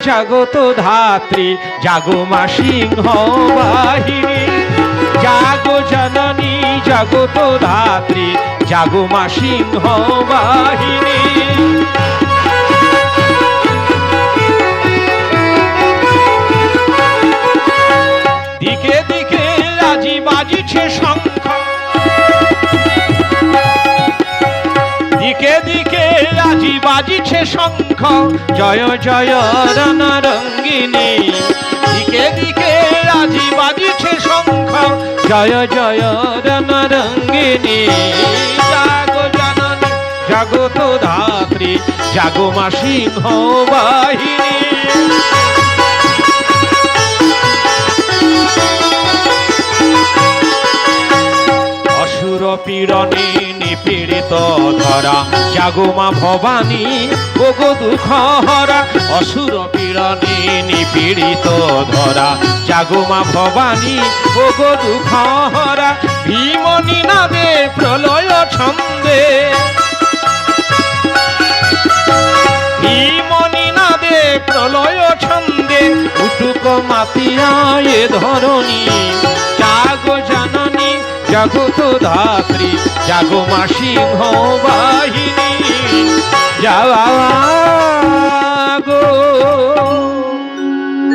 জাগত ধাত্রী জাগো মা সিংহ বাহিনী, জাগো জননী জগত ধাত্রী জাগো মা সিংহ বাহিনী। দিকে দিকে আজি বাজিছে শঙ্খ, দিকে দিকে আজি বাজিছে শঙ্খ, জয় জয় রণরঙ্গিনী। দিকে দিকে আজি বাজিছে শঙ্খ, জয় জয় রণরঙ্গিনী। জাগো জননী জগত ধাত্রী জাগো মা সিংহ বাহিনী। অসুর পীড়নে নিপীড়িত ধরা জাগো মা ভবানী, ওগো দুঃখ হরা। অসুর পীড়নে নিপীড়িত ধরা জাগো মা ভবানী, ওগো দুঃখ হরা। ভীমনি নাদে প্রলয় ছন্দে, ভীমনি নাদে প্রলয় ছন্দে, উটুক মাতিয়া এ ধরণী। জাগো জননী জগত ধাত্রী জাগো মা সিংহ বাহিনী। যা